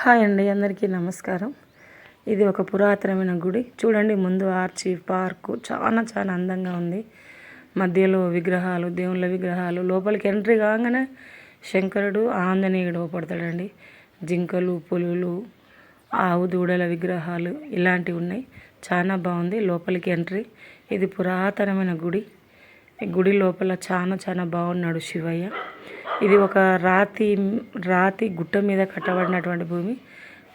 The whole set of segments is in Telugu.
హాయ్ అండి, అందరికీ నమస్కారం. ఇది ఒక పురాతనమైన గుడి. చూడండి, ముందు ఆర్చి పార్కు చాలా చాలా అందంగా ఉంది. మధ్యలో విగ్రహాలు, దేవుళ్ళ విగ్రహాలు. లోపలికి ఎంట్రీ కాగానే శంకరుడు, ఆంజనేయుడు పడతాడండి. జింకలు, పులులు, ఆవు దూడల విగ్రహాలు ఇలాంటివి ఉన్నాయి. చాలా బాగుంది లోపలికి ఎంట్రీ. ఇది పురాతనమైన గుడి. ఈ గుడి లోపల చాలా చాలా బాగున్నాడు శివయ్య. ఇది ఒక రాతి గుట్ట మీద కట్టబడినటువంటి భూమి.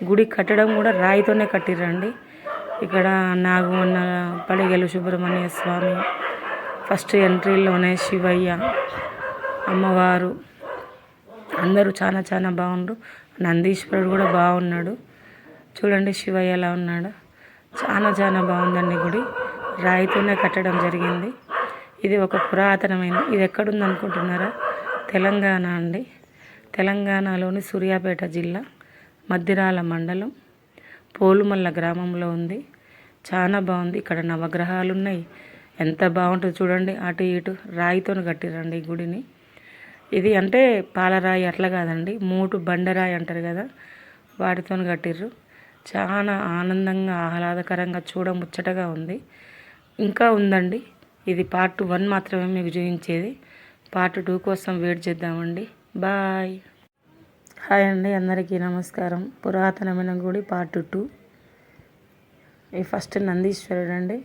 గుడి కట్టడం కూడా రాయితోనే కట్టిరండి. ఇక్కడ నాగమన్న పడిగెలు సుబ్రహ్మణ్య స్వామి, ఫస్ట్ ఎంట్రీలోనే శివయ్య, అమ్మవారు అందరూ చాలా చాలా బాగుండ్రు. నందీశ్వరుడు కూడా బాగున్నాడు. చూడండి శివయ్య ఎలా ఉన్నాడు. చాలా చాలా బాగుందండి గుడి. రాయితోనే కట్టడం జరిగింది. ఇది ఒక పురాతనమైన, ఇది ఎక్కడుంది అనుకుంటున్నారా? తెలంగాణ అండి. తెలంగాణలోని సూర్యాపేట జిల్లా, మద్దిరాల మండలం, పోలుమల్ల గ్రామంలో ఉంది. చాలా బాగుంది. ఇక్కడ నవగ్రహాలు ఉన్నాయి. ఎంత బాగుంటుంది చూడండి. అటు ఇటు రాయితో కట్టిరండి ఈ గుడిని. ఇది అంటే పాలరాయి అట్లా కాదండి, మూటు బండరాయి అంటారు కదా, వాటితో కట్టిర్రు. చాలా ఆనందంగా ఆహ్లాదకరంగా చూడముచ్చటగా ఉంది. ఇంకా ఉందండి. ఇది పార్ట్ 1 మాత్రమే మీకు చూపించేది. పార్ట్ 2 కోసం వెయిట్ చేద్దామండి. బాయ్. హాయ్ అండి, అందరికీ నమస్కారం. పురాతనమైన గుడి పార్ట్ 2. ఈ ఫస్ట్ నందీశ్వరుడు అండి.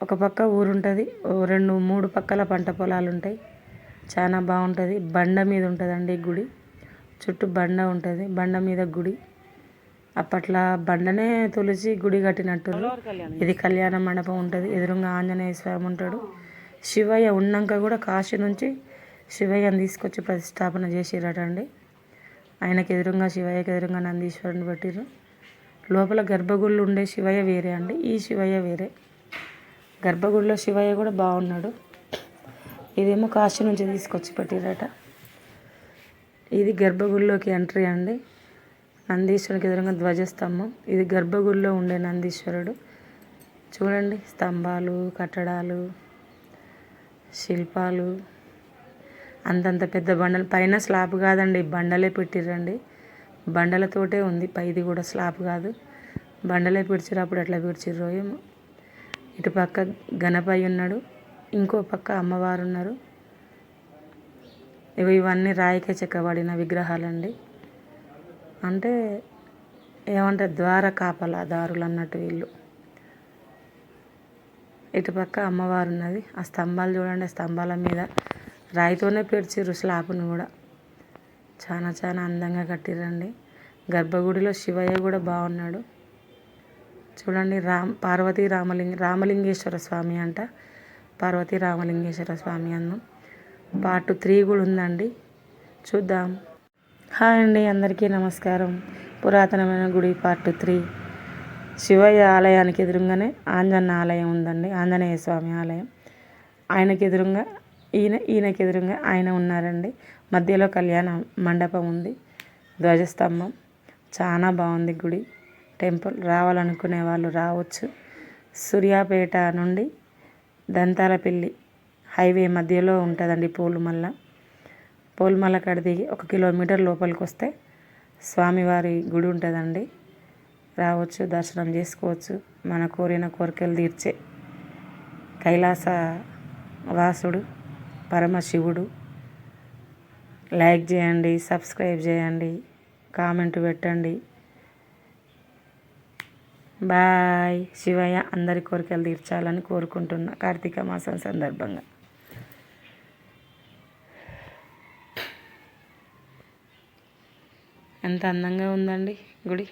ఒక పక్క ఊరు ఉంటుంది, 2-3 పక్కల పంట పొలాలు ఉంటాయి. చాలా బాగుంటుంది. బండ మీద ఉంటుందండి ఈ గుడి. చుట్టూ బండ ఉంటుంది, బండ మీద గుడి. అప్పట్లో బండనే తొలిచి గుడి కట్టినట్టు. ఇది కళ్యాణ మండపం ఉంటుంది. ఎదురుగా ఆంజనేయ స్వామి ఉంటాడు. శివయ్య ఉన్నాక కూడా కాశీ నుంచి శివయ్యని తీసుకొచ్చి ప్రతిష్టాపన చేసిరట అండి. ఆయనకి ఎదురుగా, శివయ్యకి ఎదురుగా నందీశ్వరుని పెట్టిర్రు. లోపల గర్భగుడిలో ఉండే శివయ్య వేరే అండి, ఈ శివయ్య వేరే. గర్భగుడిలో శివయ్య కూడా బాగున్నాడు. ఇదేమో కాశీ నుంచి తీసుకొచ్చి పెట్టిరట. ఇది గర్భగుడిలోకి ఎంట్రీ అండి. నందీశ్వరునికి ఎదురుగా ధ్వజస్తంభం. ఇది గర్భగుడిలో ఉండే నందీశ్వరుడు. చూడండి, స్తంభాలు, కట్టడాలు, శిల్పాలు, అంతంత పెద్ద బండలు. పైన స్లాబ్ కాదండి, బండలే పెట్టిర్రండి. బండలతోటే ఉంది. పైది కూడా స్లాబ్ కాదు, బండలే పిడిచిర్రు. అప్పుడు ఎట్లా పిడిచిర్రో ఏమో. ఇటు పక్క గణపయ్య ఉన్నాడు, ఇంకో పక్క అమ్మవారు ఉన్నారు. ఇవన్నీ రాయికే చెక్కబడిన విగ్రహాలండి. అంటే ఏమంటే ద్వార కాపలాదారులు అన్నట్టు వీళ్ళు. ఇటుపక్క అమ్మవారు ఉన్నది. ఆ స్తంభాలు చూడండి, స్తంభాల మీద రాయితోనే పేర్చిర్రు స్లాబ్ను కూడా. చాలా చాలా అందంగా కట్టిరండి. గర్భగుడిలో శివయ్య కూడా బాగున్నాడు. చూడండి, పార్వతీ రామలింగేశ్వర స్వామి అంట. పార్వతీ రామలింగేశ్వర స్వామి అన్నం. పార్ట్ 3 కూడా ఉందండి, చూద్దాం. హాయ్ అండి, అందరికీ నమస్కారం. పురాతనమైన గుడి పార్ట్ 3. శివయ్య ఆలయానికి ఎదురుగానే ఆంజన్న ఆలయం ఉందండి, ఆంజనేయ స్వామి ఆలయం. ఆయనకి ఎదురుగా ఈయనకి ఎదురుగా ఆయన ఉన్నారండి. మధ్యలో కళ్యాణ మండపం ఉంది, ధ్వజస్తంభం. చాలా బాగుంది గుడి. టెంపుల్ రావాలనుకునే వాళ్ళు రావచ్చు. సూర్యాపేట నుండి దంతాలపల్లి హైవే మధ్యలో ఉంటుందండి. పోలుమల్ల కాడ దిగి 1 కిలోమీటర్ లోపలికి వస్తే స్వామివారి గుడి ఉంటుందండి. రావచ్చు, దర్శనం చేసుకోవచ్చు. మన కోరిన కోరికలు తీర్చే కైలాస వాసుడు పరమశివుడు. లైక్ చేయండి, సబ్స్క్రైబ్ చేయండి, కామెంట్ పెట్టండి. బాయ్. శివయ్య అందరి కోరికలు తీర్చాలని కోరుకుంటున్నా కార్తీక మాసం సందర్భంగా. ఎంత అందంగా ఉందండి గుడి.